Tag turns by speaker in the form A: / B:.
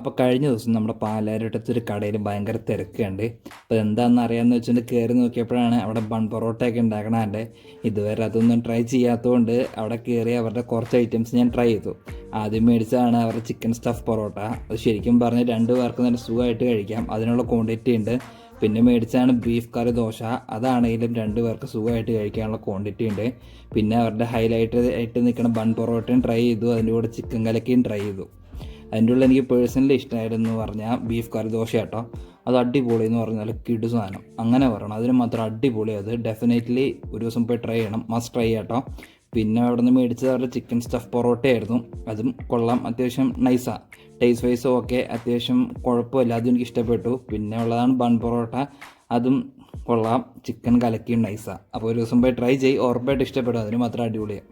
A: അപ്പോൾ കഴിഞ്ഞ ദിവസം നമ്മുടെ പാലാരിവട്ടത്തൊരു കടയിൽ ഭയങ്കര തിരക്കുണ്ട്. അപ്പോൾ എന്താണെന്ന് അറിയാമെന്ന് വെച്ചിട്ട് കയറി നോക്കിയപ്പോഴാണ് അവിടെ ബൺ പൊറോട്ടയൊക്കെ ഉണ്ടാക്കണേ. ഇതുവരെ അതൊന്നും ട്രൈ ചെയ്യാത്തതുകൊണ്ട് അവിടെ കയറി അവരുടെ കുറച്ച് ഐറ്റംസ് ഞാൻ ട്രൈ ചെയ്തു. ആദ്യം മേടിച്ചതാണ് അവരുടെ ചിക്കൻ സ്റ്റഫ് പൊറോട്ട. അത് ശരിക്കും പറഞ്ഞ് രണ്ട് പേർക്ക് നല്ല സുഖമായിട്ട് കഴിക്കാം, അതിനുള്ള ക്വാണ്ടിറ്റി ഉണ്ട്. പിന്നെ മേടിച്ചാണ് ബീഫ് കറി ദോശ. അതാണെങ്കിലും രണ്ട് പേർക്ക് സുഖമായിട്ട് കഴിക്കാനുള്ള ക്വാണ്ടിറ്റി ഉണ്ട്. പിന്നെ അവരുടെ ഹൈലൈറ്റ് ആയിട്ട് നിൽക്കുന്ന ബൺ പൊറോട്ടയും ട്രൈ ചെയ്തു, അതിൻ്റെ കൂടെ ചിക്കൻ കലക്കിയും ട്രൈ ചെയ്തു. അതിൻ്റെ ഉള്ളിൽ എനിക്ക് പേഴ്സണലി ഇഷ്ടമായിരുന്നു പറഞ്ഞാൽ ബീഫ് കറി ദോശ കേട്ടോ. അത് അടിപൊളി എന്ന് പറഞ്ഞാൽ കിടു സാധനം അങ്ങനെ പറയണം, അതിന് മാത്രം അടിപൊളി. അത് ഡെഫിനറ്റ്ലി ഒരു ദിവസം പോയി ട്രൈ ചെയ്യണം, മസ്റ്റ് ട്രൈ കേട്ടോ. പിന്നെ അവിടെ നിന്ന് മേടിച്ചത് അവരുടെ ചിക്കൻ സ്റ്റഫ് പൊറോട്ടയായിരുന്നു. അതും കൊള്ളാം, അത്യാവശ്യം നൈസാണ്. ടേസ്റ്റ് വൈസും ഓക്കെ, അത്യാവശ്യം കുഴപ്പമില്ല, അതും എനിക്ക് ഇഷ്ടപ്പെട്ടു. പിന്നെ ഉള്ളതാണ് ബൺ പൊറോട്ട, അതും കൊള്ളാം, ചിക്കൻ കലക്കിയും നൈസാണ്. അപ്പോൾ ഒരു ദിവസം പോയി ട്രൈ ചെയ്യ്, ഉറപ്പായിട്ട് ഇഷ്ടപ്പെടും, അതിന് മാത്രം അടിപൊളിയാണ്.